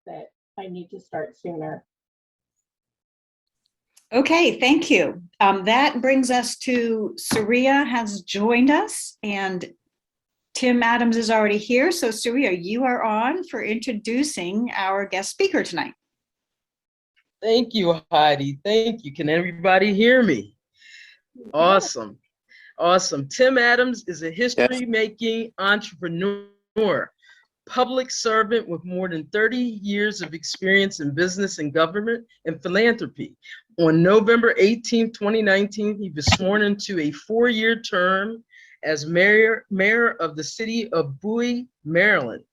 that I need to start sooner. Okay, thank you. That brings us to Saria has joined us, and Tim Adams is already here. So Saria, you are on for introducing our guest speaker tonight. Thank you, Heidi. Thank you. Can everybody hear me? Awesome. Awesome. Tim Adams is a history-making entrepreneur, public servant with more than 30 years of experience in business and government and philanthropy. On November 18, 2019, he was sworn into a 4-year term as mayor of the city of Bowie, Maryland.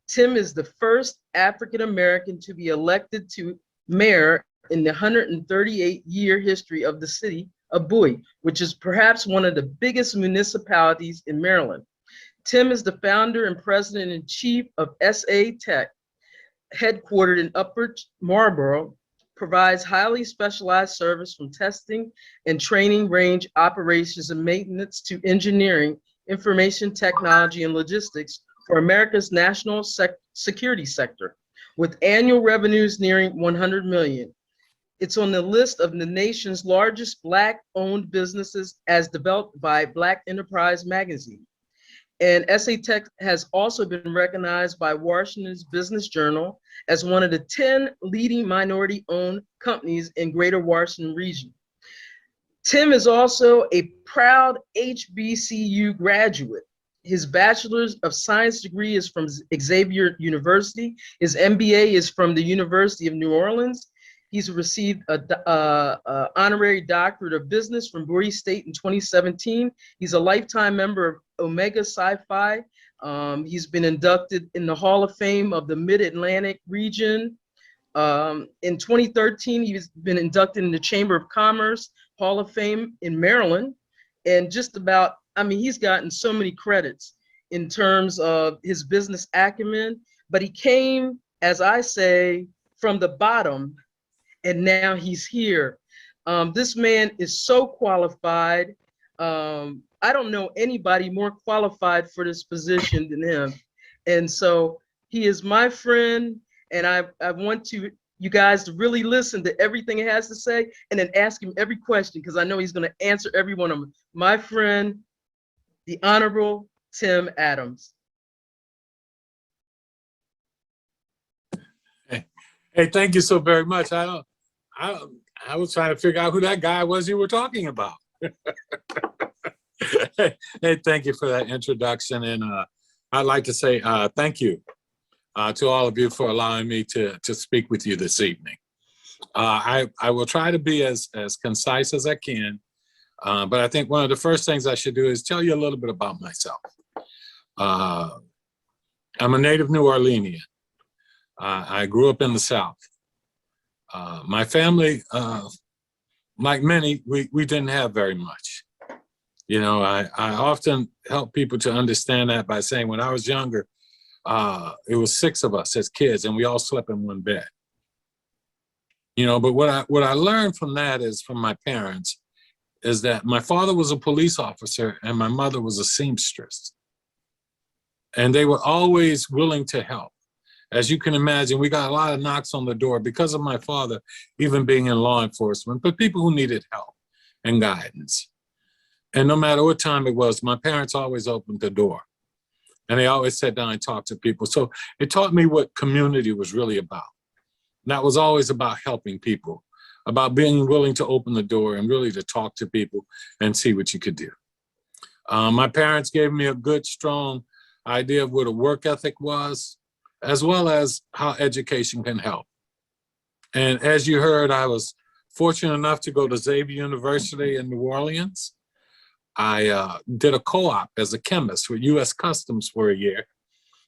Tim is the first African-American to be elected to mayor in the 138-year history of the city of Bowie, which is perhaps one of the biggest municipalities in Maryland. Tim is the founder and president and chief of SA Tech, headquartered in Upper Marlboro, provides highly specialized service from testing and training range operations and maintenance to engineering, information technology, and logistics for America's national security sector, with annual revenues nearing 100 million. It's on the list of the nation's largest Black-owned businesses as developed by Black Enterprise magazine. And SA Tech has also been recognized by Washington's Business Journal as one of the 10 leading minority-owned companies in Greater Washington region. Tim is also a proud HBCU graduate. His Bachelor's of Science degree is from Xavier University. His MBA is from the University of New Orleans. He's received an honorary doctorate of business from Bowie State in 2017. He's a lifetime member of Omega Psi-Phi. He's been inducted in the Hall of Fame of the Mid-Atlantic region. In 2013, he's been inducted in the Chamber of Commerce Hall of Fame in Maryland. And just about, I mean, he's gotten so many credits in terms of his business acumen, but he came, as I say, from the bottom, and now he's here. This man is so qualified. I don't know anybody more qualified for this position than him. And so he is my friend, and I want you guys to really listen to everything he has to say and then ask him every question, because I know he's gonna answer every one of them. My friend, the Honorable Tim Adams. Hey, thank you so very much. I was trying to figure out who that guy was you were talking about. Hey, thank you for that introduction. And I'd like to say thank you to all of you for allowing me to speak with you this evening. I will try to be as concise as I can, but I think one of the first things I should do is tell you a little bit about myself. I'm a native New Orleanian. I grew up in the South. My family, like many, we didn't have very much. You know, I often help people to understand that by saying when I was younger, it was 6 of us as kids and we all slept in one bed. You know, but what I learned from that is from my parents is that my father was a police officer and my mother was a seamstress. And they were always willing to help. As you can imagine, we got a lot of knocks on the door because of my father, even being in law enforcement, but people who needed help and guidance. And no matter what time it was, my parents always opened the door. And they always sat down and talked to people. So it taught me what community was really about. And that was always about helping people, about being willing to open the door and really to talk to people and see what you could do. My parents gave me a good, strong idea of what a work ethic was, as well as how education can help. And as you heard, I was fortunate enough to go to Xavier University in New Orleans. I did a co-op as a chemist with US Customs for a year.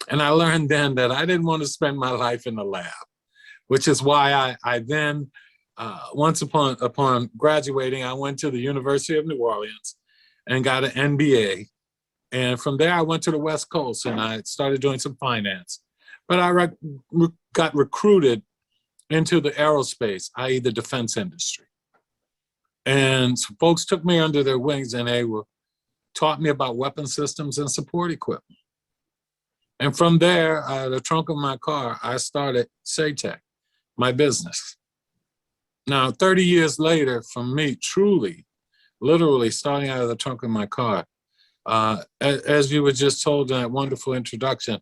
And I learned then that I didn't want to spend my life in the lab, which is why I then, once upon graduating, I went to the University of New Orleans and got an MBA. And from there, I went to the West Coast and I started doing some finance. But I got recruited into the aerospace, i.e. the defense industry. And so folks took me under their wings and they taught me about weapon systems and support equipment. And from there, the trunk of my car, I started Saytech, my business. Now, 30 years later, from me truly, literally starting out of the trunk of my car, as you were just told in that wonderful introduction,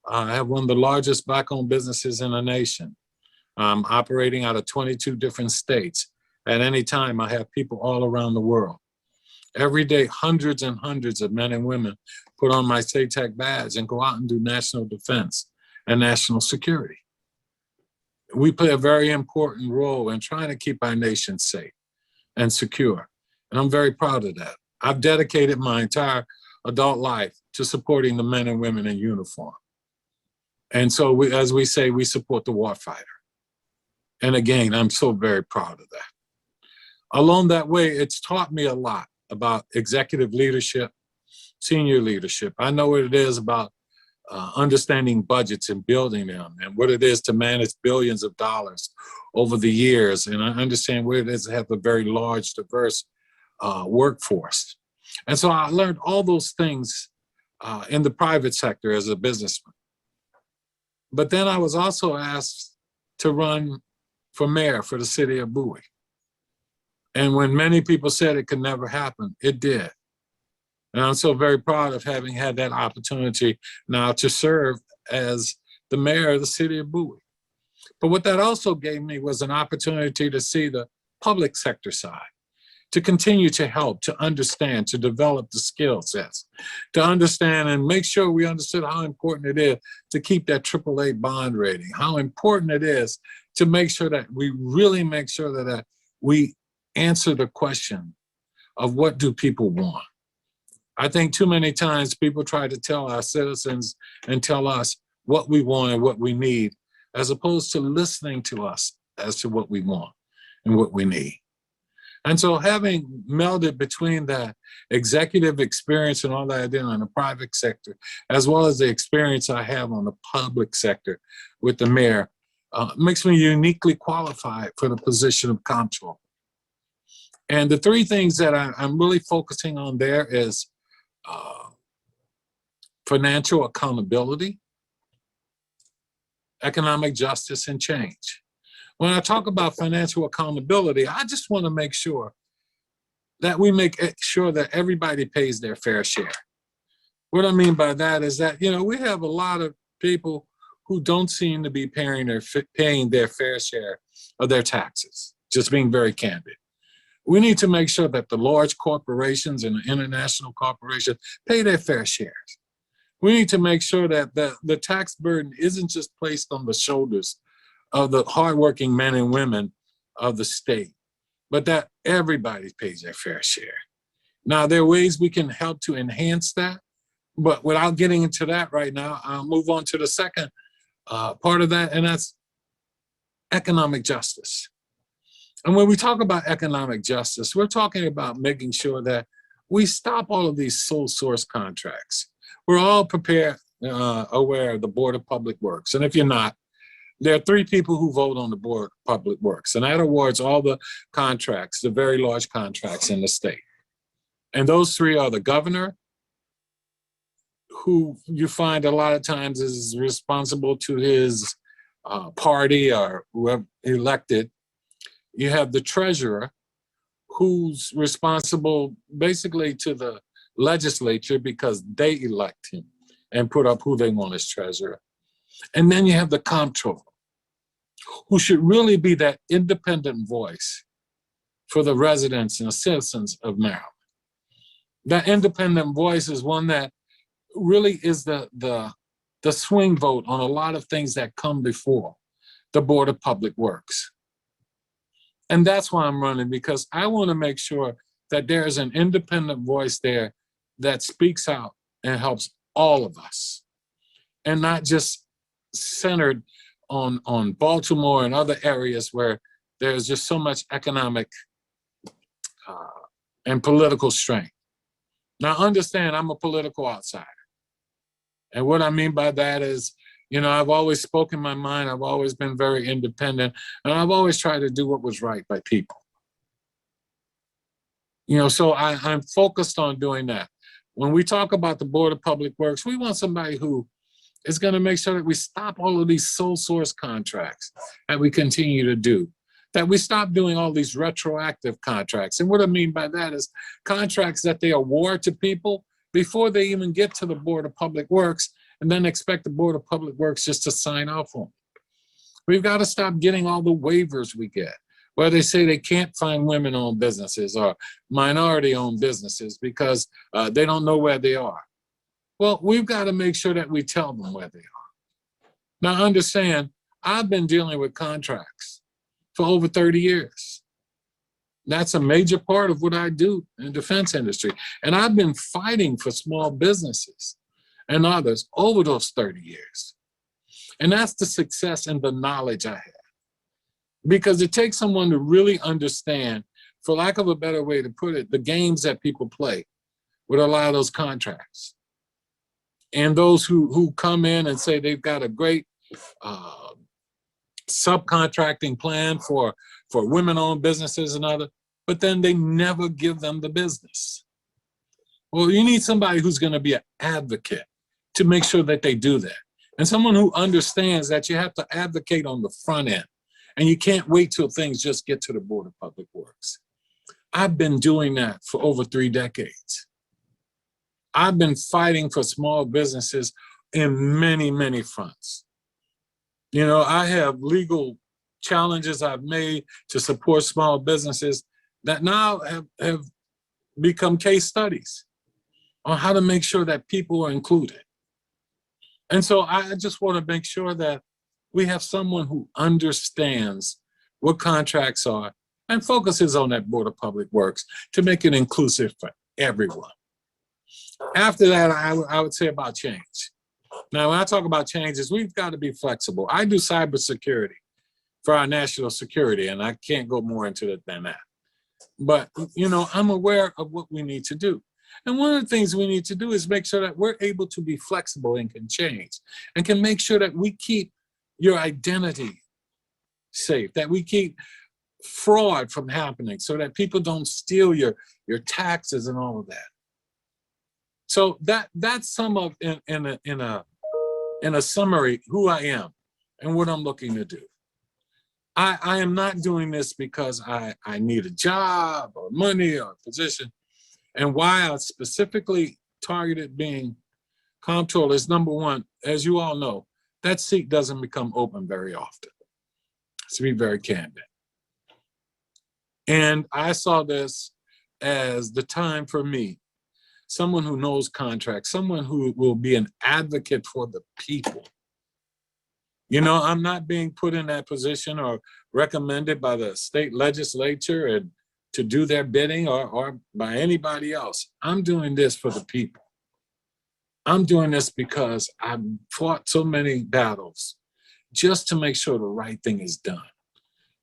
I have one of the largest Black-owned businesses in the nation, operating out of 22 different states. At any time, I have people all around the world. Every day, hundreds and hundreds of men and women put on my Saytech badge and go out and do national defense and national security. We play a very important role in trying to keep our nation safe and secure. And I'm very proud of that. I've dedicated my entire adult life to supporting the men and women in uniform. And so, as we say, we support the warfighter. And again, I'm so very proud of that. Along that way, it's taught me a lot about executive leadership, senior leadership. I know what it is about understanding budgets and building them, and what it is to manage billions of dollars over the years. And I understand what it is to have a very large, diverse workforce. And so I learned all those things in the private sector as a businessman. But then I was also asked to run for mayor for the city of Bowie. And when many people said it could never happen, it did. And I'm so very proud of having had that opportunity now to serve as the mayor of the city of Bowie. But what that also gave me was an opportunity to see the public sector side, to continue to help, to understand, to develop the skill sets, to understand and make sure we understood how important it is to keep that AAA bond rating, how important it is to make sure that we really make sure that we answer the question of what do people want. I think too many times people try to tell our citizens and tell us what we want and what we need, as opposed to listening to us as to what we want and what we need. And so having melded between that executive experience and all that I did in the private sector, as well as the experience I have on the public sector with the mayor, makes me uniquely qualified for the position of comptroller. And the three things that I'm really focusing on there is financial accountability, economic justice, and change. When I talk about financial accountability, I just want to make sure that we make sure that everybody pays their fair share. What I mean by that is that, you know, we have a lot of people who don't seem to be paying their fair share of their taxes, just being very candid. We need to make sure that the large corporations and the international corporations pay their fair shares. We need to make sure that the tax burden isn't just placed on the shoulders of the hardworking men and women of the state, but that everybody pays their fair share. Now, there are ways we can help to enhance that, but without getting into that right now, I'll move on to the second part of that, and that's economic justice. And when we talk about economic justice, we're talking about making sure that we stop all of these sole source contracts. We're all aware of the Board of Public Works. And if you're not, there are three people who vote on the Board of Public Works, and that awards all the contracts, the very large contracts in the state. And those three are the governor, who you find a lot of times is responsible to his party or whoever elected. You have the treasurer, who's responsible basically to the legislature because they elect him and put up who they want as treasurer. And then you have the comptroller, who should really be that independent voice for the residents and the citizens of Maryland. That independent voice is one that really is the swing vote on a lot of things that come before the Board of Public Works. And that's why I'm running, because I want to make sure that there is an independent voice there that speaks out and helps all of us, and not just centered on Baltimore and other areas where there's just so much economic and political strength. Now, understand, I'm a political outsider. And what I mean by that is, you know, I've always spoken my mind. I've always been very independent, and I've always tried to do what was right by people. You know, so I'm focused on doing that. When we talk about the Board of Public Works, we want somebody who is going to make sure that we stop all of these sole source contracts that we continue to do, that we stop doing all these retroactive contracts. And what I mean by that is contracts that they award to people before they even get to the Board of Public Works, and then expect the Board of Public Works just to sign off on. We've got to stop getting all the waivers we get, where they say they can't find women-owned businesses or minority-owned businesses because they don't know where they are. Well, we've got to make sure that we tell them where they are. Now, understand, I've been dealing with contracts for over 30 years. That's a major part of what I do in the defense industry. And I've been fighting for small businesses and others over those 30 years. And that's the success and the knowledge I have. Because it takes someone to really understand, for lack of a better way to put it, the games that people play with a lot of those contracts. And those who come in and say they've got a great subcontracting plan for women-owned businesses and other, but then they never give them the business. Well, you need somebody who's going to be an advocate to make sure that they do that. And someone who understands that you have to advocate on the front end, and you can't wait till things just get to the Board of Public Works. I've been doing that for over 3 decades. I've been fighting for small businesses in many, many fronts. You know, I have legal challenges I've made to support small businesses that now have become case studies on how to make sure that people are included. And so I just want to make sure that we have someone who understands what contracts are and focuses on that Board of Public Works to make it inclusive for everyone. After that, I would say about change. Now, when I talk about changes, we've got to be flexible. I do cybersecurity for our national security, and I can't go more into it than that. But, you know, I'm aware of what we need to do. And one of the things we need to do is make sure that we're able to be flexible and can change and can make sure that we keep your identity safe, that we keep fraud from happening so that people don't steal your taxes and all of that. So that's some of in a summary who I am and what I'm looking to do. I am not doing this because I need a job or money or a position. And why I specifically targeted being comptroller is, number one, as you all know, that seat doesn't become open very often, to be very candid. And I saw this as the time for me, someone who knows contracts, someone who will be an advocate for the people. You know, I'm not being put in that position or recommended by the state legislature and to do their bidding or by anybody else. I'm doing this for the people. I'm doing this because I've fought so many battles just to make sure the right thing is done,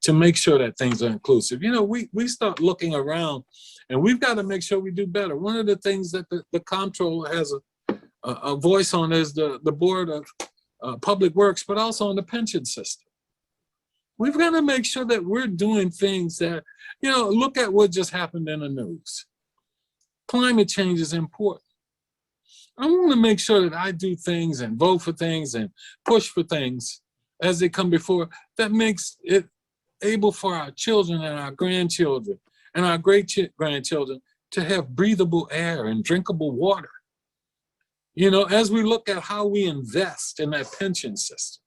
to make sure that things are inclusive. You know, we start looking around and we've got to make sure we do better. One of the things that the comptroller has a voice on is the Board of Public Works, but also on the pension system. We've got to make sure that we're doing things that, you know, look at what just happened in the news. Climate change is important. I want to make sure that I do things and vote for things and push for things as they come before that makes it able for our children and our grandchildren and our great-grandchildren to have breathable air and drinkable water. You know, as we look at how we invest in that pension system.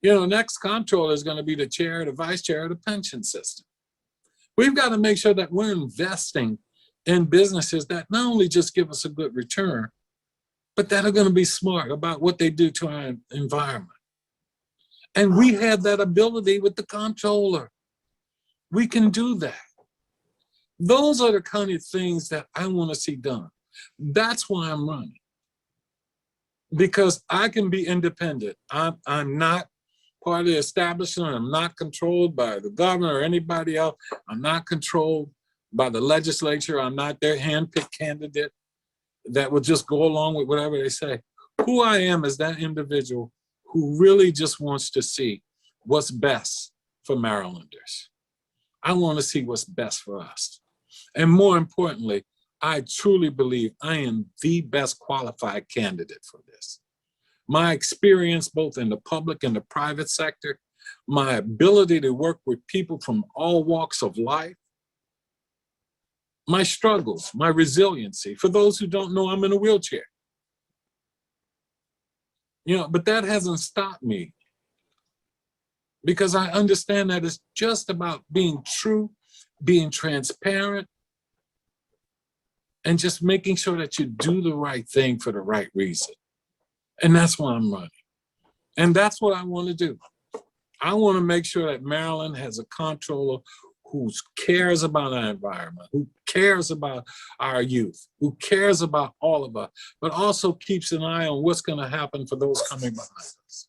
You know, next comptroller is going to be the chair, the vice chair of the pension system. We've got to make sure that we're investing in businesses that not only just give us a good return, but that are going to be smart about what they do to our environment. And we have that ability with the comptroller. We can do that. Those are the kind of things that I want to see done. That's why I'm running. Because I can be independent. I'm not part of the establishment. I'm not controlled by the governor or anybody else. I'm not controlled by the legislature. I'm not their handpicked candidate that will just go along with whatever they say. Who I am is that individual who really just wants to see what's best for Marylanders. I want to see what's best for us. And more importantly, I truly believe I am the best qualified candidate for this. my experience both in the public and the private sector, my ability to work with people from all walks of life, my struggles, my resiliency. For those who don't know, I'm in a wheelchair. You know, but that hasn't stopped me, because I understand that it's just about being true, being transparent, and just making sure that you do the right thing for the right reason. And that's why I'm running. And that's what I want to do. I want to make sure that Maryland has a comptroller who cares about our environment, who cares about our youth, who cares about all of us, but also keeps an eye on what's going to happen for those coming behind us.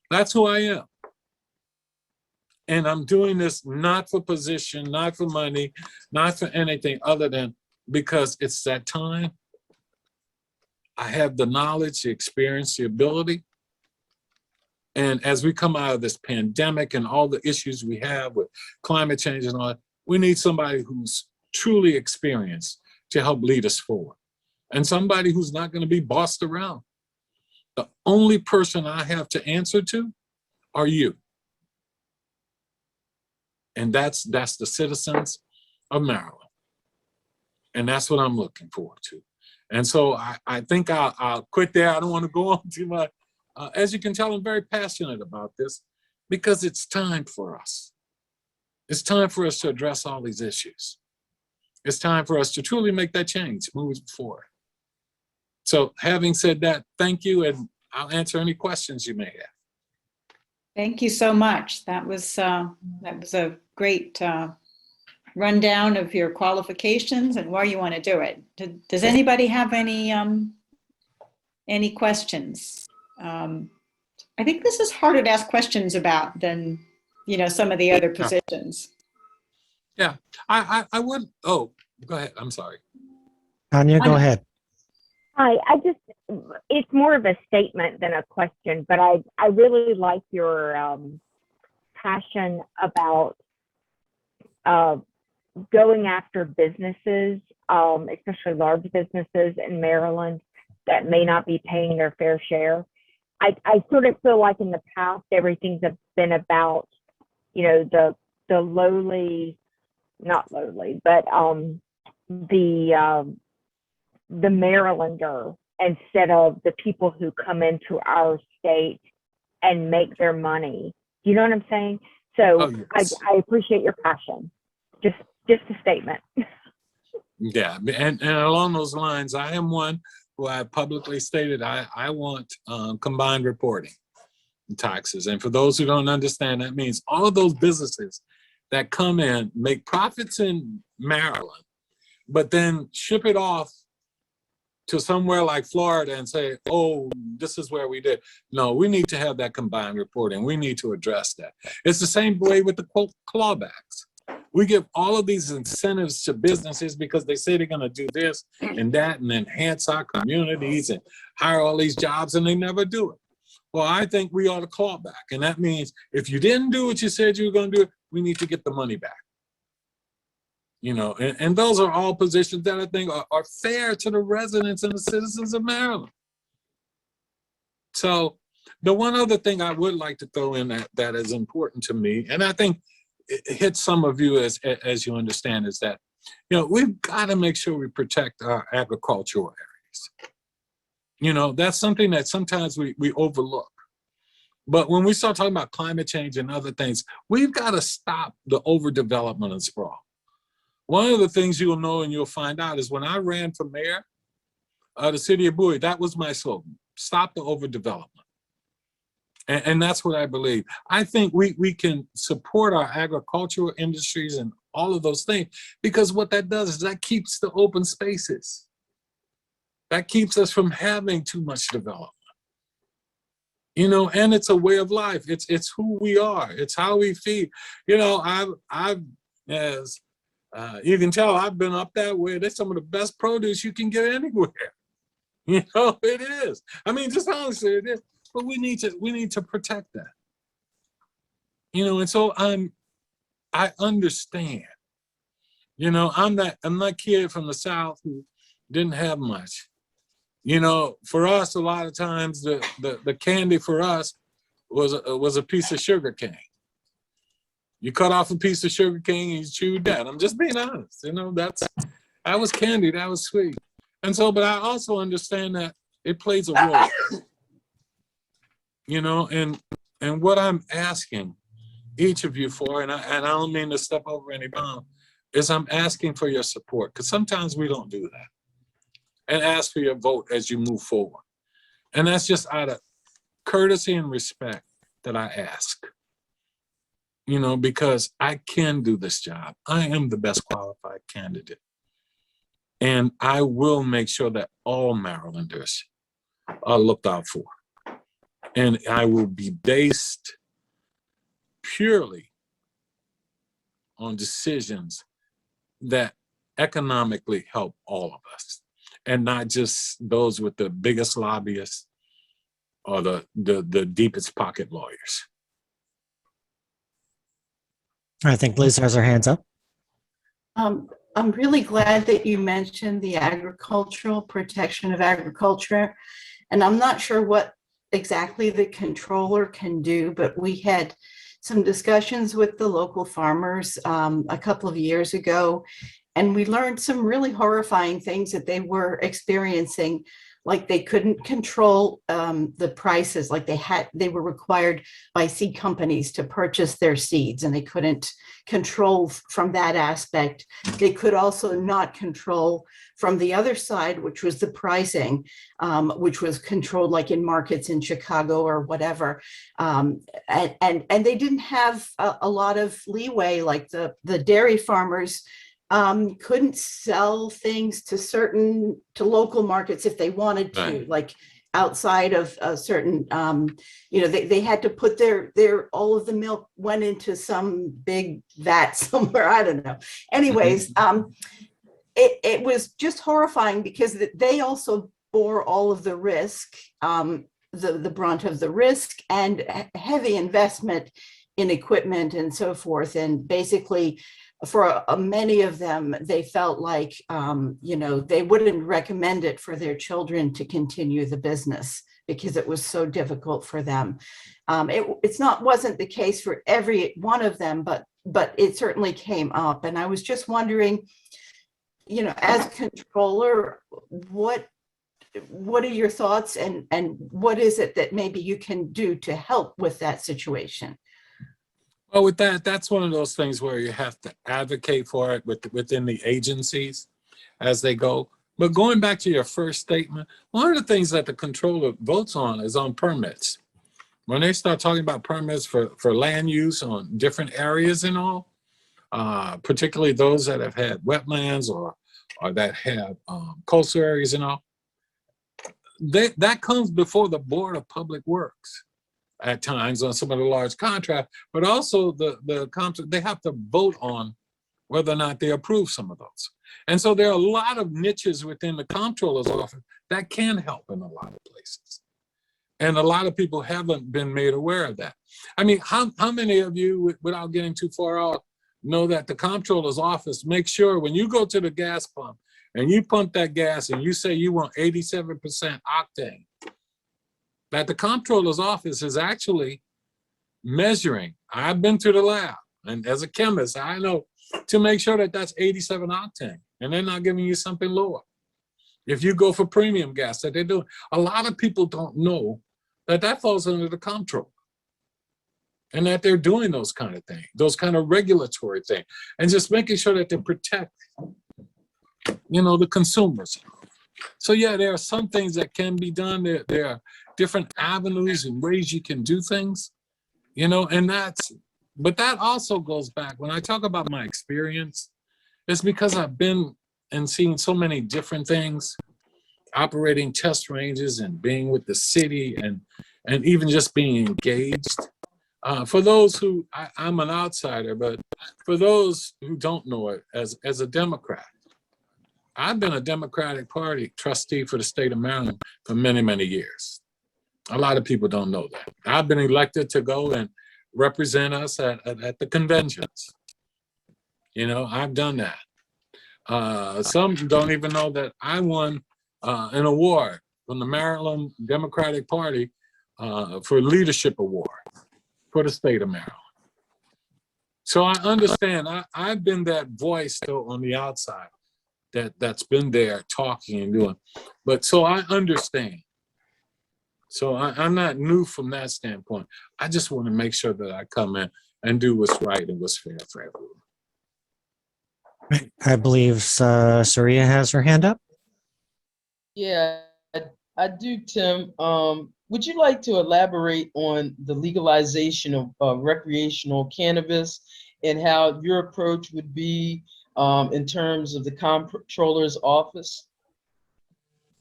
That's who I am. And I'm doing this not for position, not for money, not for anything other than because it's that time. I have the knowledge, the experience, the ability. And as we come out of this pandemic and all the issues we have with climate change and all that, we need somebody who's truly experienced to help lead us forward. And somebody who's not going to be bossed around. The only person I have to answer to are you. And that's the citizens of Maryland. And that's what I'm looking forward to. And so I think I'll quit there. I don't want to go on too much. As you can tell, I'm very passionate about this because it's time for us. It's time for us to address all these issues. It's time for us to truly make that change, move forward. So having said that, thank you, and I'll answer any questions you may have. Thank you so much. That was a great rundown of your qualifications and why you want to do it. Does anybody have any questions? I think this is harder to ask questions about than, you know, some of the other positions. Yeah, I would. Oh, go ahead. I'm sorry. Tanya, go ahead. Hi, it's more of a statement than a question, but I really like your passion about going after businesses, especially large businesses in Maryland that may not be paying their fair share. I sort of feel like in the past, everything's been about, you know, the lowly, not lowly, but the Marylander instead of the people who come into our state and make their money. Do you know what I'm saying? So yes. I appreciate your passion. Just a statement. Yeah, and along those lines, I am one who I publicly stated I want combined reporting taxes. And for those who don't understand, that means all of those businesses that come in, make profits in Maryland, but then ship it off to somewhere like Florida and say, oh, this is where we did. No, we need to have that combined reporting. We need to address that. It's the same way with the clawbacks. We give all of these incentives to businesses because they say they're going to do this and that and enhance our communities and hire all these jobs, and they never do it. Well, I think we ought to claw back. And that means if you didn't do what you said you were going to do, we need to get the money back. You know, and those are all positions that I think are fair to the residents and the citizens of Maryland. So the one other thing I would like to throw in that is important to me, and I think it hits some of you as you understand, is that, you know, we've got to make sure we protect our agricultural areas. You know, that's something that sometimes we overlook. But when we start talking about climate change and other things, we've got to stop the overdevelopment and sprawl. One of the things you'll know and you'll find out is when I ran for mayor of the city of Bowie, that was my slogan: stop the overdevelopment. And that's what I believe. I think we can support our agricultural industries and all of those things, because what that does is that keeps the open spaces. That keeps us from having too much development. You know, and it's a way of life. It's who we are. It's how we feed. You know, I've as you can tell, I've been up that way. That's some of the best produce you can get anywhere. You know, it is. I mean, just honestly, it is. But we need to protect that. You know, and so I understand. You know, I'm that kid from the South who didn't have much. You know, for us, a lot of times the candy for us was a piece of sugar cane. You cut off a piece of sugar cane and you chewed that. I'm just being honest. You know, that was candy, that was sweet. And so, but I also understand that it plays a role. You know, and what I'm asking each of you for, and I don't mean to step over any bound, is I'm asking for your support, because sometimes we don't do that. And ask for your vote as you move forward. And that's just out of courtesy and respect that I ask. You know, because I can do this job. I am the best qualified candidate. And I will make sure that all Marylanders are looked out for. And I will be based purely on decisions that economically help all of us, and not just those with the biggest lobbyists or the deepest pocket lawyers. I think Liz has her hands up. I'm really glad that you mentioned the agricultural protection of agriculture. And I'm not sure what exactly the controller can do, but we had some discussions with the local farmers a couple of years ago, and we learned some really horrifying things that they were experiencing. Like they couldn't control the prices, like they were required by seed companies to purchase their seeds, and they couldn't control from that aspect. They could also not control from the other side, which was the pricing, which was controlled like in markets in Chicago or whatever. And they didn't have a lot of leeway, like the dairy farmers couldn't sell things to local markets if they wanted to, Right. like outside of a certain, they had to put all of the milk went into some big vat somewhere. I don't know. Anyways, it was just horrifying because they also bore all of the risk, the brunt of the risk, and heavy investment in equipment and so forth. And basically, for many of them, they felt like, they wouldn't recommend it for their children to continue the business because it was so difficult for them. Wasn't the case for every one of them, but it certainly came up. And I was just wondering, as controller, what are your thoughts, and what is it that maybe you can do to help with that situation? Well, with that's one of those things where you have to advocate for it within the agencies as they go. But going back to your first statement, one of the things that the controller votes on is on permits. When they start talking about permits for land use on different areas and all, particularly those that have had wetlands or that have coastal areas and all, that comes before the Board of Public Works at times on some of the large contracts, but also the contract, they have to vote on whether or not they approve some of those. And so there are a lot of niches within the comptroller's office that can help in a lot of places. And a lot of people haven't been made aware of that. I mean, how many of you, without getting too far out, know that the comptroller's office makes sure when you go to the gas pump and you pump that gas and you say you want 87% octane, that the comptroller's office is actually measuring. I've been to the lab, and as a chemist, I know to make sure that that's 87 octane, and they're not giving you something lower. If you go for premium gas that they do, a lot of people don't know that falls under the comptroller, and that they're doing those kind of things, those kind of regulatory things, and just making sure that they protect, the consumers. So yeah, there are some things that can be done. There are different avenues and ways you can do things, but that also goes back, when I talk about my experience, it's because I've been and seen so many different things, operating test ranges and being with the city and even just being engaged. For those who, I'm an outsider, but for those who don't know it, as a Democrat, I've been a Democratic Party trustee for the state of Maryland for many, many years. A lot of people don't know that. I've been elected to go and represent us at the conventions. I've done that. Some don't even know that I won an award from the Maryland Democratic Party for Leadership Award for the state of Maryland. So I understand. I've been that voice though on the outside that's been there talking and doing. But so I understand. So I'm not new from that standpoint. I just want to make sure that I come in and do what's right and what's fair for everyone. I believe Saria has her hand up. Yeah, I do, Tim. Would you like to elaborate on the legalization of recreational cannabis and how your approach would be in terms of the comptroller's office?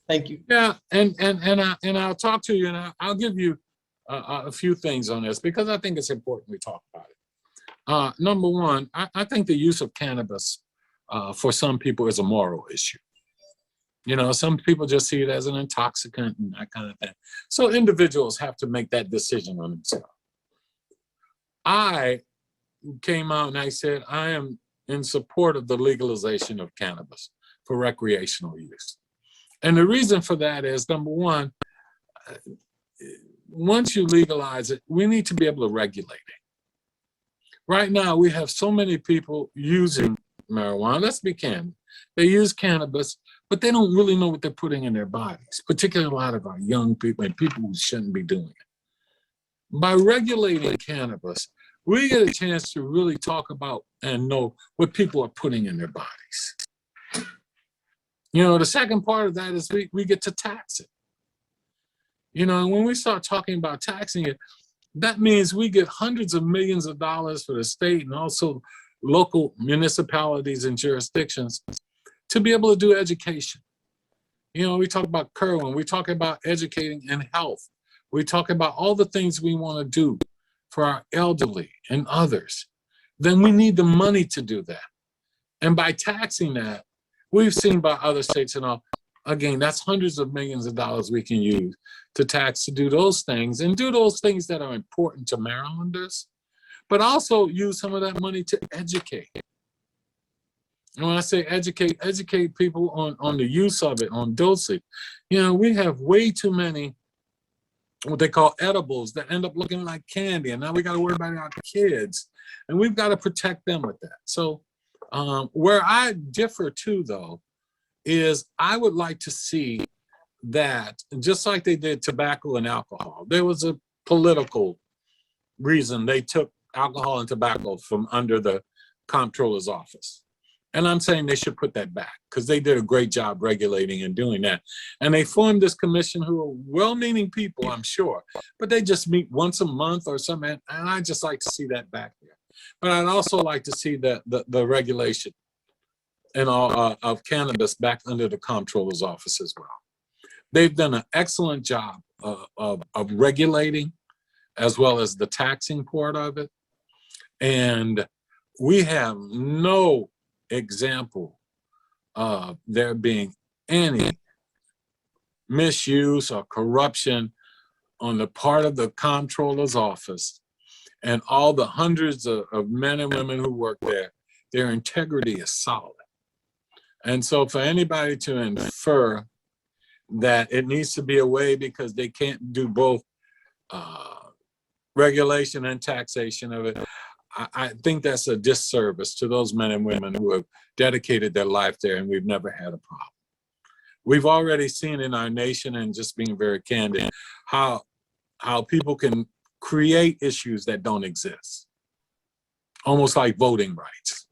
Thank you. Yeah, and I'll talk to you, and I'll give you a few things on this because I think it's important we talk about it. Number one, I think the use of cannabis for some people is a moral issue. You know, some people just see it as an intoxicant and that kind of thing. So individuals have to make that decision on themselves. I came out and I said, I am in support of the legalization of cannabis for recreational use. And the reason for that is, number one, once you legalize it, we need to be able to regulate it. Right now, we have so many people using marijuana. Let's be candid. They use cannabis, but they don't really know what they're putting in their bodies, particularly a lot of our young people and people who shouldn't be doing it. By regulating cannabis, we get a chance to really talk about and know what people are putting in their bodies. You know, the second part of that is we get to tax it. You know, and when we start talking about taxing it, that means we get hundreds of millions of dollars for the state and also local municipalities and jurisdictions to be able to do education. You know, we talk about Kerwin, we talk about educating in health. We talk about all the things we want to do for our elderly and others. Then we need the money to do that. And by taxing that, we've seen by other states and all, again, that's hundreds of millions of dollars we can use to tax to do those things and do those things that are important to Marylanders, but also use some of that money to educate. And when I say educate people on the use of it, on dosage. You know, we have way too many what they call edibles that end up looking like candy, and now we got to worry about our kids, and we've got to protect them with that. So where I differ too, though, is I would like to see that, just like they did tobacco and alcohol, there was a political reason they took alcohol and tobacco from under the comptroller's office. And I'm saying they should put that back because they did a great job regulating and doing that. And they formed this commission who are well-meaning people, I'm sure, but they just meet once a month or something. And I just like to see that back there. But I'd also like to see the regulation and all of cannabis back under the comptroller's office as well. They've done an excellent job of regulating as well as the taxing part of it. And we have no example of there being any misuse or corruption on the part of the comptroller's office and all the hundreds of men and women who work there. Their integrity is solid. And so for anybody to infer that it needs to be a way because they can't do both regulation and taxation of it, I think that's a disservice to those men and women who have dedicated their life there, and we've never had a problem. We've already seen in our nation, and just being very candid, how people can create issues that don't exist, almost like voting rights.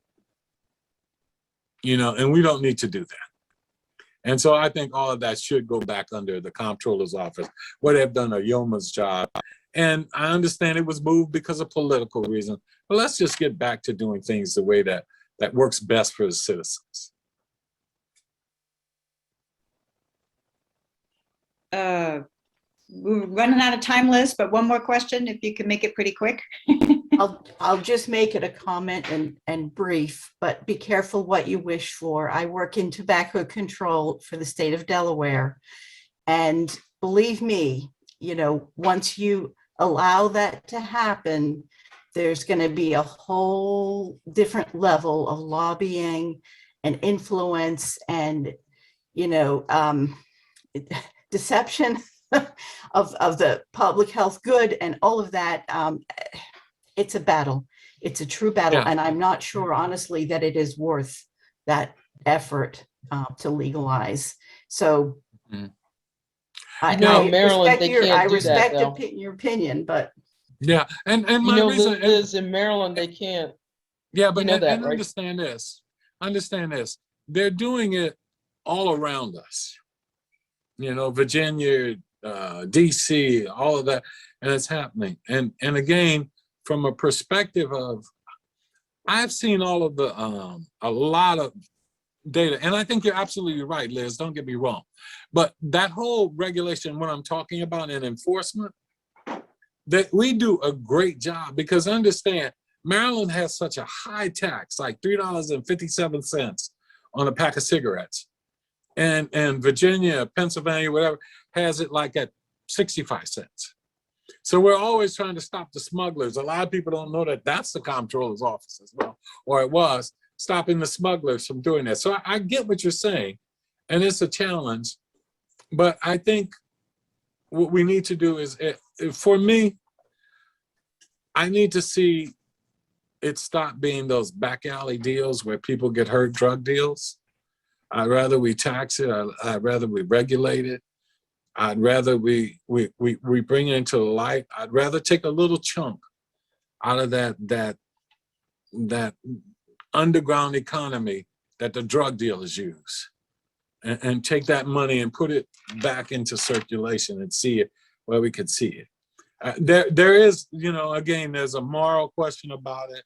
You know, and we don't need to do that. And so I think all of that should go back under the comptroller's office, where they've done a yeoman's job. And I understand it was moved because of political reasons, but let's just get back to doing things the way that works best for the citizens. We're running out of time, Liz, but one more question, if you can make it pretty quick. I'll just make it a comment and brief, but be careful what you wish for. I work in tobacco control for the state of Delaware. And believe me, you know, once you allow that to happen, there's going to be a whole different level of lobbying and influence. And, you know, deception of the public health good and all of that. It's a battle. It's a true battle. Yeah. And I'm not sure, honestly, that it is worth that effort to legalize. So Mhm. You know, I Maryland, respect they your, I can't do that, respect though. your opinion, but Yeah, and You my know, reason, Liz, in Maryland, they can't. yeah, You but know that, right? understand this. They're doing it all around us. You know, Virginia, DC, all of that, and it's happening. And again, from a perspective of, I've seen all of the a lot of data, and I think you're absolutely right, Liz. Don't get me wrong, but that whole regulation, what I'm talking about in enforcement, that we do a great job, because understand, Maryland has such a high tax, like $3.57 on a pack of cigarettes. And Virginia, Pennsylvania, whatever, has it like at 65 cents. So we're always trying to stop the smugglers. A lot of people don't know that that's the comptroller's office as well, or it was, stopping the smugglers from doing that. So I get what you're saying, and it's a challenge. But I think what we need to do is, for me, I need to see it stop being those back alley deals where people get hurt, drug deals. I'd rather we tax it. I'd rather we regulate it. I'd rather we bring it into the light. I'd rather take a little chunk out of that underground economy that the drug dealers use, and take that money and put it back into circulation and see it where we could see it. There is, you know, again, there's a moral question about it,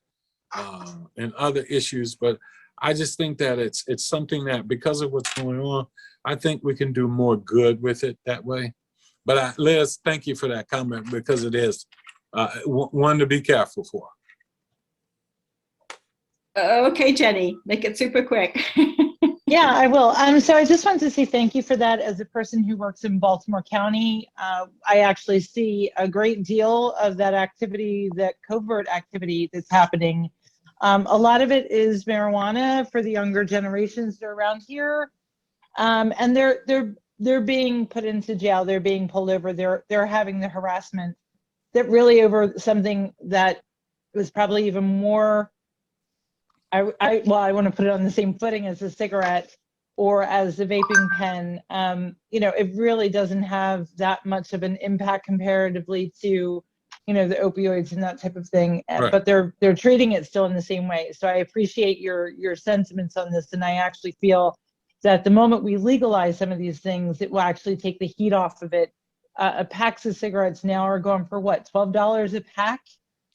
and other issues, but I just think that it's something that, because of what's going on, I think we can do more good with it that way. But Liz, thank you for that comment, because it is one to be careful for. Okay, Jenny, make it super quick. Yeah, I will. So I just wanted to say thank you for that. As a person who works in Baltimore County, I actually see a great deal of that activity, that covert activity that's happening. A lot of it is marijuana for the younger generations that are around here, and they're being put into jail. They're being pulled over. They're having the harassment that really over something that was probably even more. I want to put it on the same footing as a cigarette or as a vaping pen. You know, it really doesn't have that much of an impact comparatively to, you know, the opioids and that type of thing. Right. But they're treating it still in the same way. So I appreciate your sentiments on this, and I actually feel that the moment we legalize some of these things, it will actually take the heat off of it. Packs of cigarettes now are going for what, $12 a pack?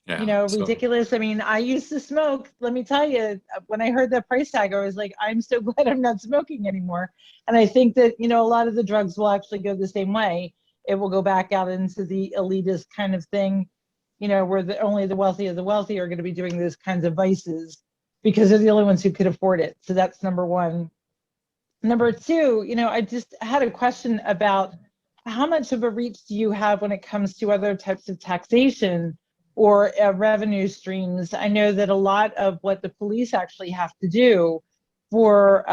Yeah, You know, so- ridiculous. I mean, I used to smoke. Let me tell you, when I heard that price tag, I was like, I'm so glad I'm not smoking anymore. And I think that, you know, a lot of the drugs will actually go the same way. It will go back out into the elitist kind of thing, you know, where only the wealthy of the wealthy are going to be doing those kinds of vices because they're the only ones who could afford it. So that's number one. Number two, you know, I just had a question about how much of a reach do you have when it comes to other types of taxation or revenue streams? I know that a lot of what the police actually have to do for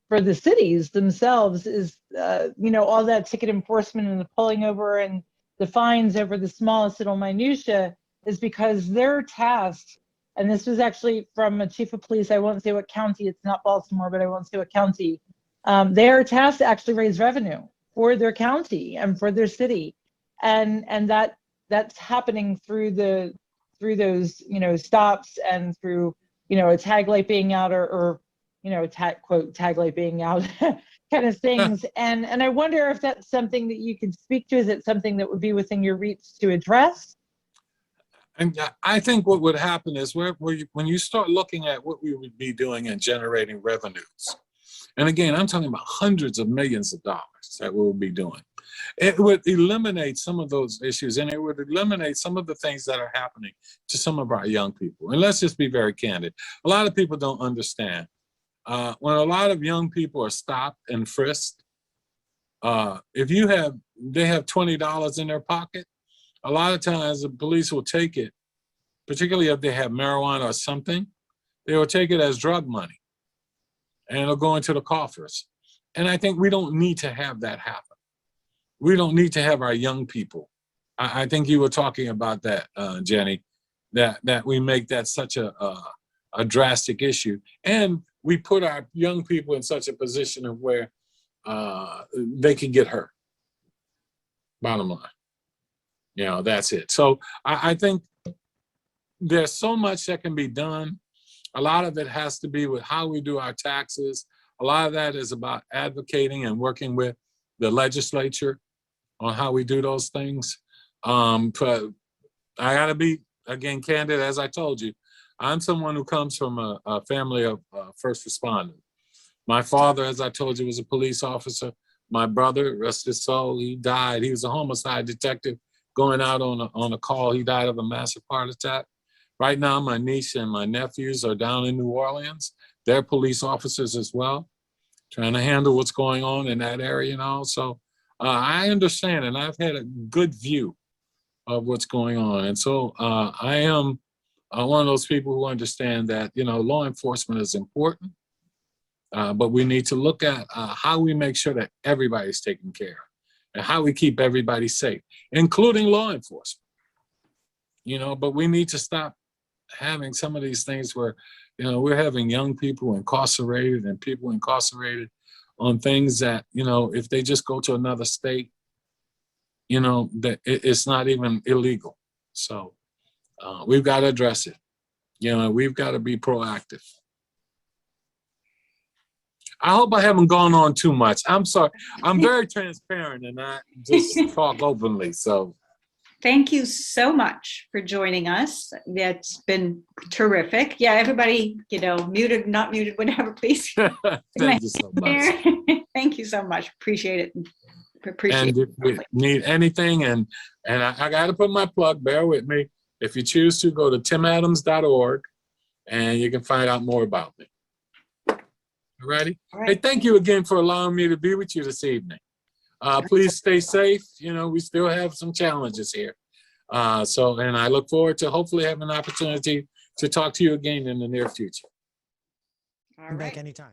the cities themselves is, you know, all that ticket enforcement and the pulling over and the fines over the smallest little minutia is because they're tasked. And this was actually from a chief of police. I won't say what county. It's not Baltimore, but I won't say what county. They are tasked to actually raise revenue for their county and for their city, and that's happening through those, you know, stops and through, you know, a tag light being out or you know, tag light being out kind of things. And I wonder if that's something that you could speak to. Is it something that would be within your reach to address? And I think what would happen is when you start looking at what we would be doing and generating revenues, and again, I'm talking about hundreds of millions of dollars that we'll be doing. It would eliminate some of those issues, and it would eliminate some of the things that are happening to some of our young people. And let's just be very candid. A lot of people don't understand. When a lot of young people are stopped and frisked, if they have $20 in their pocket, a lot of times the police will take it, particularly if they have marijuana or something, they will take it as drug money, and it'll go into the coffers. And I think we don't need to have that happen. we don't need to have our young people. I think you were talking about that, Jenny, that we make that such a drastic issue. And we put our young people in such a position of where they can get hurt. Bottom line. You know, that's it. So I think there's so much that can be done. A lot of it has to be with how we do our taxes. A lot of that is about advocating and working with the legislature on how we do those things. But I gotta be, again, candid, as I told you, I'm someone who comes from a family of first responders. My father, as I told you, was a police officer. My brother, rest his soul, he died. He was a homicide detective going out on a call. He died of a massive heart attack. Right now, my niece and my nephews are down in New Orleans. They're police officers as well, trying to handle what's going on in that area, you know. So I understand, and I've had a good view of what's going on. And so I am one of those people who understand that, you know, law enforcement is important, but we need to look at how we make sure that everybody's taken care of and how we keep everybody safe, including law enforcement. You know, but we need to stop having some of these things where, you know, we're having young people incarcerated and people incarcerated on things that, you know, if they just go to another state, you know, that it's not even illegal. So we've got to address it. You know, we've got to be proactive. I hope I haven't gone on too much. I'm sorry. I'm very transparent and I just talk openly. So Thank you so much for joining us. That's been terrific. Yeah, everybody, you know, muted, not muted, whatever, please. thank you so much. Thank you so much. Appreciate it. And if you need anything, and I got to put my plug, bear with me. If you choose to, go to timadams.org and you can find out more about me. All righty? Hey, thank you again for allowing me to be with you this evening. Please stay safe. You know, we still have some challenges here. And I look forward to hopefully having an opportunity to talk to you again in the near future. All Come back right. anytime.